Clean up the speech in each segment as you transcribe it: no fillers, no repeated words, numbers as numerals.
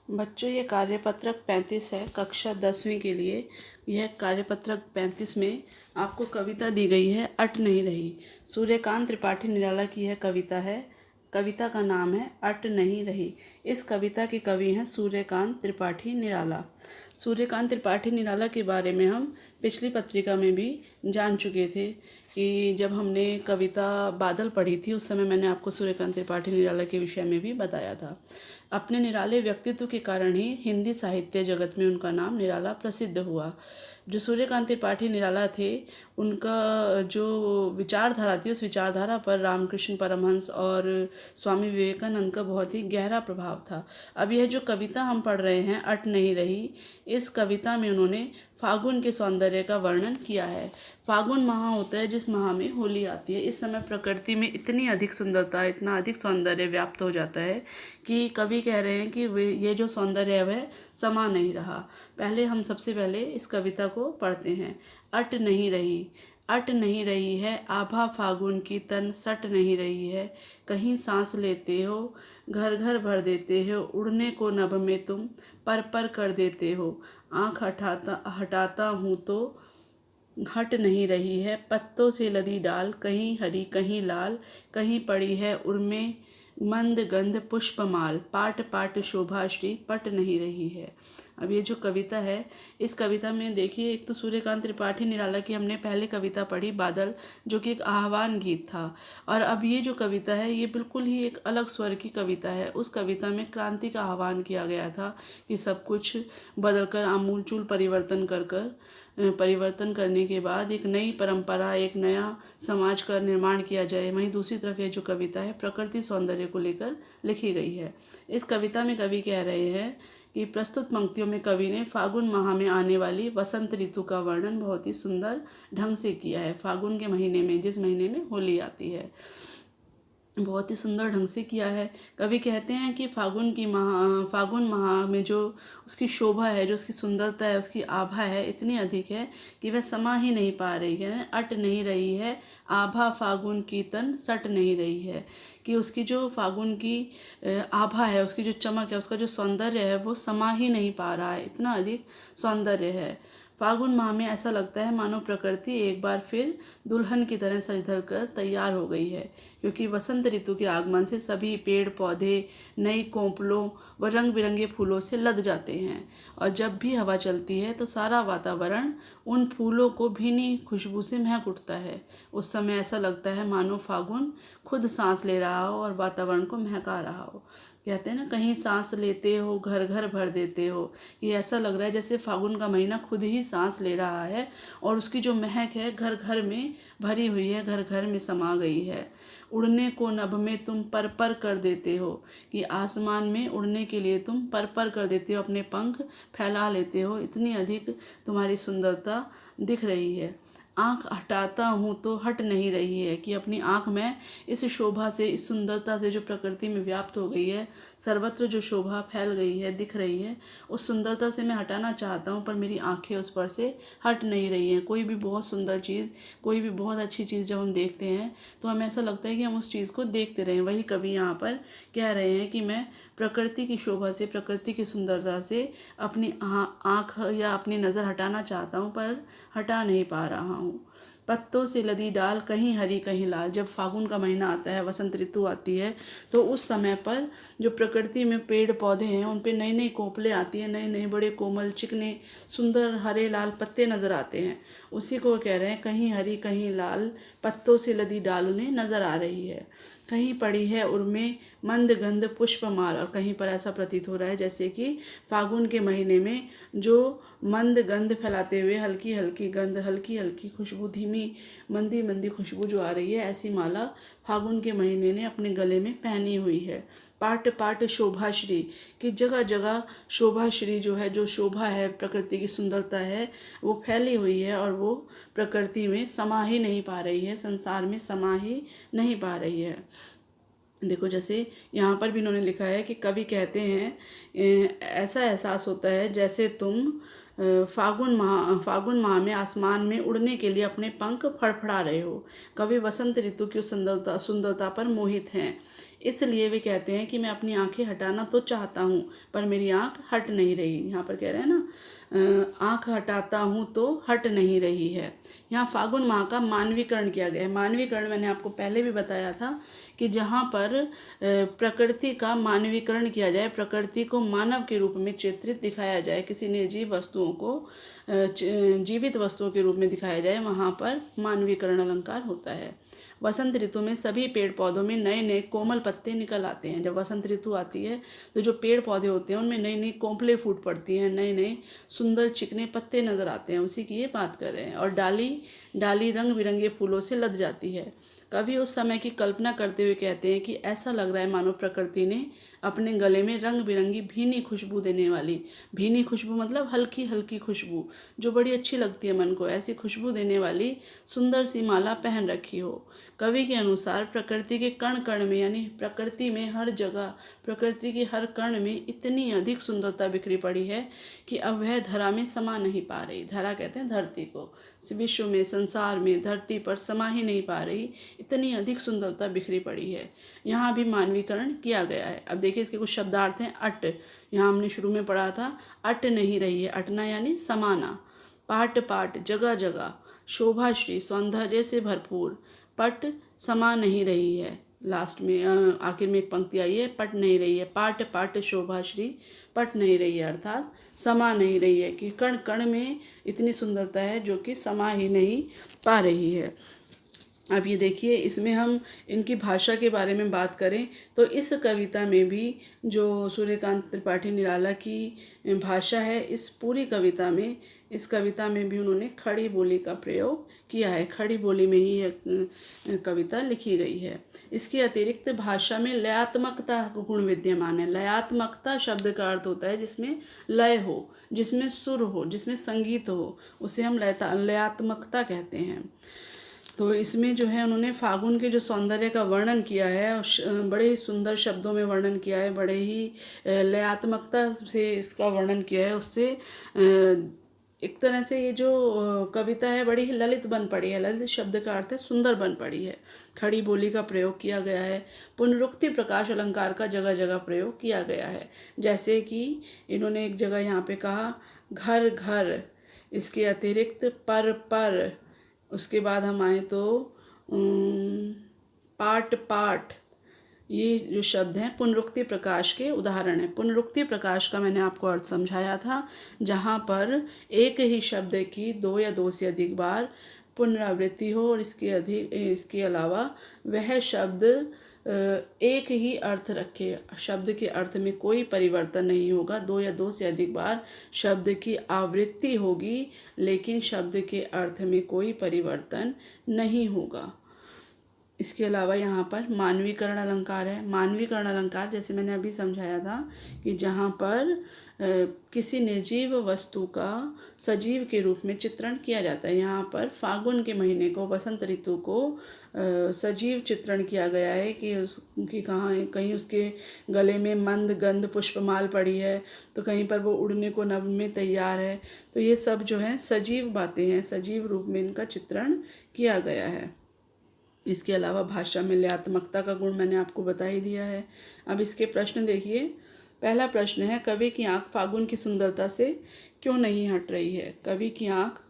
बच्चों, ये कार्यपत्रक 35 है, कक्षा 10वीं के लिए। यह कार्यपत्रक 35 में आपको कविता दी गई है, अट नहीं रही। सूर्यकांत त्रिपाठी निराला की यह कविता है। कविता का नाम है अट नहीं रही। इस कविता के कवि हैं सूर्यकांत त्रिपाठी निराला। सूर्यकांत त्रिपाठी निराला के बारे में हम पिछली पत्रिका में भी जान चुके थे कि जब हमने कविता बादल पढ़ी थी उस समय मैंने आपको सूर्यकांत त्रिपाठी निराला के विषय में भी बताया था। अपने निराले व्यक्तित्व के कारण ही हिंदी साहित्य जगत में उनका नाम निराला प्रसिद्ध हुआ। जो सूर्यकांत त्रिपाठी निराला थे, उनका जो विचारधारा थी उस विचारधारा पर रामकृष्ण परमहंस और स्वामी विवेकानंद का बहुत ही गहरा प्रभाव था। अब यह जो कविता हम पढ़ रहे हैं, अट नहीं रही, इस कविता में उन्होंने फागुन के सौंदर्य का वर्णन किया है। फागुन माह होता है जिस माह में होली आती है। इस समय प्रकृति में इतनी अधिक सुंदरता, इतना अधिक सौंदर्य व्याप्त हो जाता है कि कवि कह रहे हैं कि ये जो सौंदर्य है वह समा नहीं रहा। पहले हम सबसे पहले इस कविता को पढ़ते हैं। अट नहीं रही, अट नहीं रही है आभा फागुन की तन सट नहीं रही है। कहीं सांस लेते हो, घर घर भर देते हो, उड़ने को नभ में तुम पर कर देते हो। आँख हटाता हूँ तो हट नहीं रही है। पत्तों से लदी डाल, कहीं हरी कहीं लाल, कहीं पड़ी है उर्मे मंद गंध पुष्पमाल। पाट पाट शोभा श्री पट नहीं रही है। अब ये जो कविता है, इस कविता में देखिए, एक तो सूर्यकांत त्रिपाठी निराला की हमने पहले कविता पढ़ी बादल, जो कि एक आह्वान गीत था। और अब ये जो कविता है ये बिल्कुल ही एक अलग स्वर की कविता है। उस कविता में क्रांति का आह्वान किया गया था कि सब कुछ बदलकर आमूलचूल परिवर्तन करने के बाद एक नई परंपरा, एक नया समाज का निर्माण किया जाए। वहीं दूसरी तरफ ये जो कविता है प्रकृति सौंदर्य को लेकर लिखी गई है। इस कविता में कवि कह रहे हैं कि प्रस्तुत पंक्तियों में कवि ने फागुन माह में आने वाली वसंत ऋतु का वर्णन बहुत ही सुंदर ढंग से किया है। फागुन के महीने में, जिस महीने में होली आती है, बहुत ही सुंदर ढंग से किया है। कवि कहते हैं कि फागुन माह में जो उसकी शोभा है, जो उसकी सुंदरता है, उसकी आभा है, इतनी अधिक है कि वह समा ही नहीं पा रही है, अट नहीं रही है। आभा फागुन की तन सट नहीं रही है, कि उसकी जो फागुन की आभा है, उसकी जो चमक है, उसका जो सौंदर्य है वो समा ही नहीं पा रहा है, इतना अधिक सौंदर्य है। फागुन माह में ऐसा लगता है मानो प्रकृति एक बार फिर दुल्हन की तरह सज धज कर तैयार हो गई है, क्योंकि वसंत ऋतु के आगमन से सभी पेड़ पौधे नई कोंपलों व रंग बिरंगे फूलों से लद जाते हैं। और जब भी हवा चलती है तो सारा वातावरण उन फूलों को भीनी खुशबू से महक उठता है। उस समय ऐसा लगता है मानो फागुन खुद सांस ले रहा हो और वातावरण को महका रहा हो। कहते हैं ना, कहीं सांस लेते हो, घर घर भर देते हो। ये ऐसा लग रहा है जैसे फागुन का महीना खुद ही सांस ले रहा है और उसकी जो महक है घर घर में भरी हुई है, घर घर में समा गई है। उड़ने को नभ में तुम पर कर देते हो, कि आसमान में उड़ने के लिए तुम पर कर देते हो, अपने पंख फैला लेते हो, इतनी अधिक तुम्हारी सुंदरता दिख रही है। आँख हटाता हूँ तो हट नहीं रही है, कि अपनी आँख में इस शोभा से, इस सुंदरता से जो प्रकृति में व्याप्त हो गई है, सर्वत्र जो शोभा फैल गई है, दिख रही है, उस सुंदरता से मैं हटाना चाहता हूँ पर मेरी आँखें उस पर से हट नहीं रही हैं। कोई भी बहुत सुंदर चीज़, कोई भी बहुत अच्छी चीज़ जब हम देखते हैं तो हमें ऐसा लगता है कि हम उस चीज़ को देखते रहें। वही कवि यहाँ पर कह रहे हैं कि मैं प्रकृति की शोभा से, प्रकृति की सुंदरता से अपनी आँख या अपनी नज़र हटाना चाहता हूँ पर हटा नहीं पा रहा हूँ। पत्तों से लदी डाल, कहीं हरी कहीं लाल। जब फागुन का महीना आता है, वसंत ऋतु आती है, तो उस समय पर जो प्रकृति में पेड़ पौधे हैं उन पे नई नई कोंपलें आती हैं, नए नए बड़े कोमल चिकने सुंदर हरे लाल पत्ते नज़र आते हैं। उसी को कह रहे हैं, कहीं हरी कहीं लाल, पत्तों से लदी डाल उन्हें नज़र आ रही है। कहीं पड़ी है उर्मे मंद गंध पुष्पमाल, और कहीं पर ऐसा प्रतीत हो रहा है जैसे कि फागुन के महीने में जो मंद गंध फैलाते हुए हल्की हल्की गंध, हल्की हल्की खुशबू, धीमी मंदी मंदी खुशबू जो आ रही है, ऐसी माला फागुन के महीने ने अपने गले में पहनी हुई है। पाट पाट शोभाश्री, कि जगह जगह शोभाश्री जो है, जो शोभा है, प्रकृति की सुंदरता है, वो फैली हुई है और वो प्रकृति में समा ही नहीं पा रही है, संसार में समा ही नहीं पा रही है। देखो, जैसे यहाँ पर भी इन्होंने लिखा है कि कवि कहते हैं, ऐसा एहसास होता है जैसे तुम फागुन माह में आसमान में उड़ने के लिए अपने पंख फड़फड़ा रहे हो। कवि वसंत ऋतु की सुंदरता पर मोहित हैं। इसलिए वे कहते हैं कि मैं अपनी आंखें हटाना तो चाहता हूँ पर मेरी आंख हट नहीं रही। यहाँ पर कह रहे हैं ना, आंख हटाता हूँ तो हट नहीं रही है। यहाँ फागुन माह का मानवीकरण किया गया है। मानवीकरण मैंने आपको पहले भी बताया था कि जहाँ पर प्रकृति का मानवीकरण किया जाए, प्रकृति को मानव के रूप में चित्रित दिखाया जाए, किसी निर्जीव वस्तुओं को जीवित वस्तुओं के रूप में दिखाया जाए, वहाँ पर मानवीकरण अलंकार होता है। वसंत ऋतु में सभी पेड़ पौधों में नए नए कोमल पत्ते निकल आते हैं। जब वसंत ऋतु आती है तो जो पेड़ पौधे होते हैं उनमें नई नई कोंपलें फूट पड़ती हैं, नए नए सुंदर चिकने पत्ते नजर आते हैं, उसी की ये बात कर रहे हैं। और डाली डाली रंग बिरंगे फूलों से लद जाती है। कवि उस समय की कल्पना करते हुए कहते हैं कि ऐसा लग रहा है मानो प्रकृति ने अपने गले में रंग बिरंगी भीनी खुशबू देने वाली, भीनी खुशबू मतलब हल्की हल्की खुशबू जो बड़ी अच्छी लगती है मन को, ऐसी खुशबू देने वाली सुंदर सी माला पहन रखी हो। कवि के अनुसार प्रकृति के कण कण में, यानी प्रकृति में हर जगह, प्रकृति के हर कण में इतनी अधिक सुंदरता बिखरी पड़ी है कि अब वह धरा में समा नहीं पा रही। धरा कहते हैं धरती को, विश्व में, संसार में, धरती पर समा ही नहीं पा रही, इतनी अधिक सुंदरता बिखरी पड़ी है। यहाँ भी मानवीकरण किया गया है। अब देखिए इसके कुछ शब्दार्थ हैं। अट, यहाँ हमने शुरू में पढ़ा था, अट नहीं रही है। अटना यानी समाना। पाट पाट, जगह जगह। शोभाश्री, सौंदर्य से भरपूर। पट, समा नहीं रही है। लास्ट में आखिर में एक पंक्ति आई है, पट नहीं रही है। पाट पाट शोभाश्री, पट नहीं रही है अर्थात समा नहीं रही है, कि कण कण में इतनी सुंदरता है जो कि समा ही नहीं पा रही है। अब ये देखिए, इसमें हम इनकी भाषा के बारे में बात करें तो इस कविता में भी जो सूर्यकांत त्रिपाठी निराला की भाषा है, इस पूरी कविता में, इस कविता में भी उन्होंने खड़ी बोली का प्रयोग किया है। खड़ी बोली में ही यह कविता लिखी गई है। इसके अतिरिक्त भाषा में लयात्मकता गुण विद्यमान है। लयात्मकता शब्द का अर्थ होता है जिसमें लय हो, जिसमें सुर हो, जिसमें संगीत हो, उसे हम लयात्मकता कहते हैं। तो इसमें जो है उन्होंने फागुन के जो सौंदर्य का वर्णन किया है, बड़े ही सुंदर शब्दों में वर्णन किया है, बड़े ही लयात्मकता से इसका वर्णन किया है। उससे एक तरह से ये जो कविता है बड़ी ही ललित बन पड़ी है। ललित शब्द का अर्थ है सुंदर बन पड़ी है। खड़ी बोली का प्रयोग किया गया है। पुनरुक्ति प्रकाश अलंकार का जगह जगह प्रयोग किया गया है। जैसे कि इन्होंने एक जगह यहाँ पे कहा घर घर, इसके अतिरिक्त पर, उसके बाद हम आए तो पाट पाट, ये जो शब्द हैं पुनरुक्ति प्रकाश के उदाहरण हैं। पुनरुक्ति प्रकाश का मैंने आपको अर्थ समझाया था, जहाँ पर एक ही शब्द की दो या दो से अधिक बार पुनरावृत्ति हो और इसके अलावा वह शब्द एक ही अर्थ रखे, शब्द के अर्थ में कोई परिवर्तन नहीं होगा। दो या दो से अधिक बार शब्द की आवृत्ति होगी लेकिन शब्द के अर्थ में कोई परिवर्तन नहीं होगा। इसके अलावा यहाँ पर मानवीकरण अलंकार है। मानवीकरण अलंकार जैसे मैंने अभी समझाया था कि जहाँ पर किसी निर्जीव वस्तु का सजीव के रूप में चित्रण किया जाता है। यहाँ पर फागुन के महीने को, वसंत ऋतु को सजीव चित्रण किया गया है कि उसकी कहीं उसके गले में मंद गंध पुष्पमाल पड़ी है, तो कहीं पर वो उड़ने को नभ में तैयार है। तो ये सब जो है सजीव बातें हैं, सजीव रूप में इनका चित्रण किया गया है। इसके अलावा भाषा में लयात्मकता का गुण मैंने आपको बता ही दिया है। अब इसके प्रश्न देखिए। पहला प्रश्न है, कवि की आंख फागुन की सुंदरता से क्यों नहीं हट रही है? कवि की आंख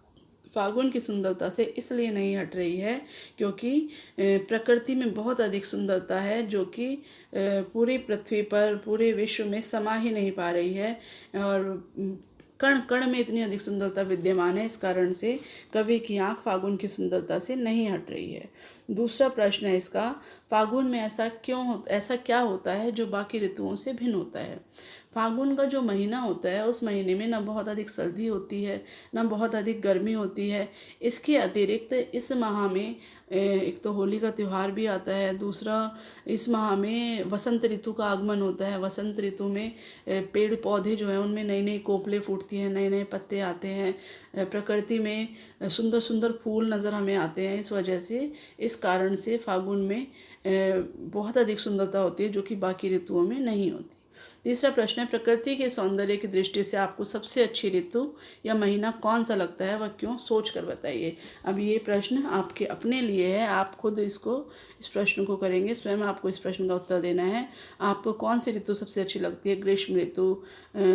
फागुन की सुंदरता से इसलिए नहीं हट रही है क्योंकि प्रकृति में बहुत अधिक सुंदरता है जो कि पूरी पृथ्वी पर, पूरे विश्व में समा ही नहीं पा रही है, और कण कण में इतनी अधिक सुंदरता विद्यमान है। इस कारण से कवि की आंख फागुन की सुंदरता से नहीं हट रही है। दूसरा प्रश्न है इसका, फागुन में ऐसा क्या होता है जो बाकी ऋतुओं से भिन्न होता है? फागुन का जो महीना होता है उस महीने में ना बहुत अधिक सर्दी होती है, ना बहुत अधिक गर्मी होती है। इसके अतिरिक्त इस माह में एक तो होली का त्यौहार भी आता है, दूसरा इस माह में वसंत ऋतु का आगमन होता है। वसंत ऋतु में पेड़ पौधे जो हैं उनमें नई नई कोपलें फूटती हैं, नए नए पत्ते आते हैं, प्रकृति में सुंदर सुंदर फूल नज़र हमें आते हैं। इस वजह से, इस कारण से फागुन में बहुत अधिक सुंदरता होती है जो कि बाकी ऋतुओं में नहीं होती। तीसरा प्रश्न है, प्रकृति के सौंदर्य की दृष्टि से आपको सबसे अच्छी ऋतु या महीना कौन सा लगता है, वह क्यों, सोच कर बताइए। अब ये प्रश्न आपके अपने लिए है, आप खुद इस प्रश्न को करेंगे, स्वयं आपको इस प्रश्न का उत्तर देना है। आपको कौन सी ऋतु सबसे अच्छी लगती है, ग्रीष्म ऋतु,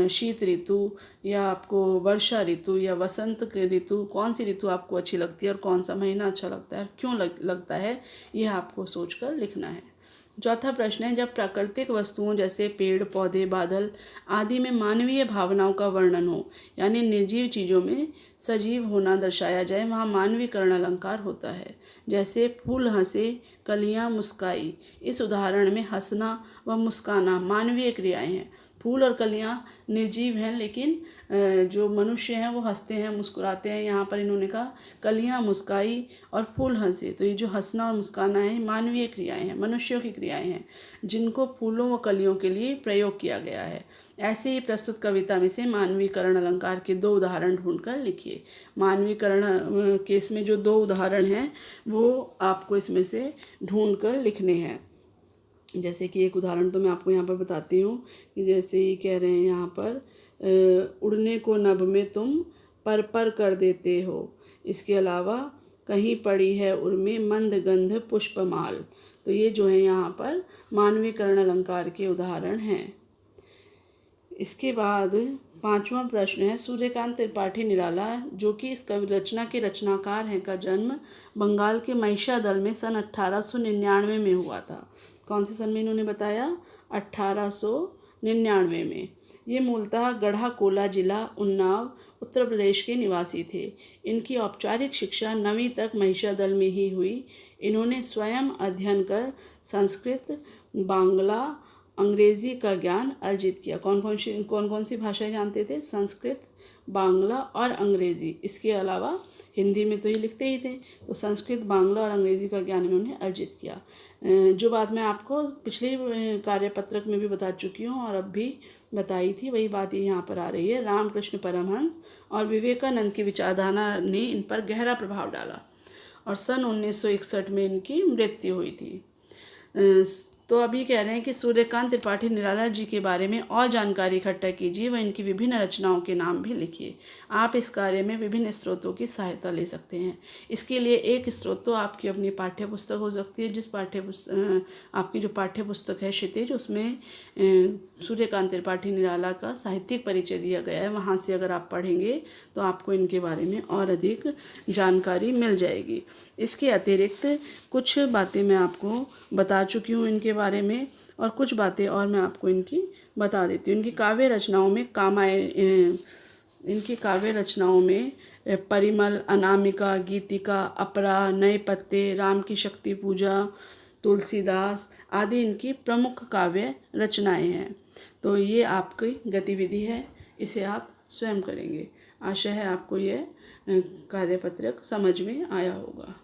शीत ऋतु, या आपको वर्षा ऋतु या वसंत ऋतु, कौन सी ऋतु आपको अच्छी लगती है और कौन सा महीना अच्छा लगता है, क्यों लगता है, यह आपको सोचकर लिखना है। चौथा प्रश्न है, जब प्राकृतिक वस्तुओं जैसे पेड़ पौधे बादल आदि में मानवीय भावनाओं का वर्णन हो, यानी निर्जीव चीज़ों में सजीव होना दर्शाया जाए, वहाँ मानवीकरण अलंकार होता है। जैसे फूल हंसे, कलियाँ मुस्काई। इस उदाहरण में हंसना व मुस्काना मानवीय क्रियाएं हैं। फूल और कलियाँ निर्जीव हैं, लेकिन जो मनुष्य हैं वो हंसते हैं, मुस्कुराते हैं। यहाँ पर इन्होंने कहा कलियाँ मुस्काई और फूल हंसे, तो ये जो हंसना और मुस्काना है मानवीय क्रियाएं हैं, मनुष्यों की क्रियाएं हैं, जिनको फूलों व कलियों के लिए प्रयोग किया गया है। ऐसे ही प्रस्तुत कविता में से मानवीकरण अलंकार के 2 उदाहरण ढूंढकर लिखिए। मानवीकरण के इसमें जो 2 उदाहरण हैं वो आपको इसमें से ढूंढकर लिखने हैं। जैसे कि एक उदाहरण तो मैं आपको यहाँ पर बताती हूँ कि जैसे ही कह रहे हैं यहाँ पर, उड़ने को नभ में तुम पर कर देते हो। इसके अलावा कहीं पड़ी है उर्मे मंद गंध पुष्पमाल। तो ये जो है यहाँ पर मानवीकरण अलंकार के उदाहरण हैं। इसके बाद 5वां प्रश्न है, सूर्यकांत त्रिपाठी निराला, जो कि इस कवि रचना के रचनाकार हैं, का जन्म बंगाल के महिषादल में सन 1899 में हुआ था। कौन से सन में इन्होंने बताया, 1899 में। ये मूलतः गढ़ा कोला जिला उन्नाव उत्तर प्रदेश के निवासी थे। इनकी औपचारिक शिक्षा 9वीं तक महिषादल में ही हुई। इन्होंने स्वयं अध्ययन कर संस्कृत, बांग्ला, अंग्रेज़ी का ज्ञान अर्जित किया। कौन कौन सी भाषाएं जानते थे, संस्कृत, बांग्ला और अंग्रेज़ी। इसके अलावा हिंदी में तो ये लिखते ही थे, तो संस्कृत, बांग्ला और अंग्रेज़ी का ज्ञान इन्होंने अर्जित किया। जो बात मैं आपको पिछले कार्यपत्रक में भी बता चुकी हूँ और अब भी बताई थी, वही बात ये यहाँ पर आ रही है। रामकृष्ण परमहंस और विवेकानंद की विचारधारा ने इन पर गहरा प्रभाव डाला और सन 1961 में इनकी मृत्यु हुई थी। तो अभी कह रहे हैं कि सूर्यकांत त्रिपाठी निराला जी के बारे में और जानकारी इकट्ठा कीजिए व इनकी विभिन्न रचनाओं के नाम भी लिखिए। आप इस कार्य में विभिन्न स्रोतों की सहायता ले सकते हैं। इसके लिए एक स्रोत तो आपकी अपनी पाठ्य पुस्तक हो सकती है, जिस आपकी जो पाठ्य पुस्तक है क्षितिज, उसमें सूर्यकांत त्रिपाठी निराला का साहित्यिक परिचय दिया गया है। वहाँ से अगर आप पढ़ेंगे तो आपको इनके बारे में और अधिक जानकारी मिल जाएगी। इसके अतिरिक्त कुछ बातें मैं आपको बता चुकी हूँ इनके बारे में, और कुछ बातें और मैं आपको इनकी बता देती हूँ। इनकी काव्य रचनाओं में परिमल, अनामिका, गीतिका, अपरा, नए पत्ते, राम की शक्ति पूजा, तुलसीदास आदि इनकी प्रमुख काव्य रचनाएं हैं। तो ये आपकी गतिविधि है, इसे आप स्वयं करेंगे। आशा है आपको ये कार्यपत्रक समझ में आया होगा।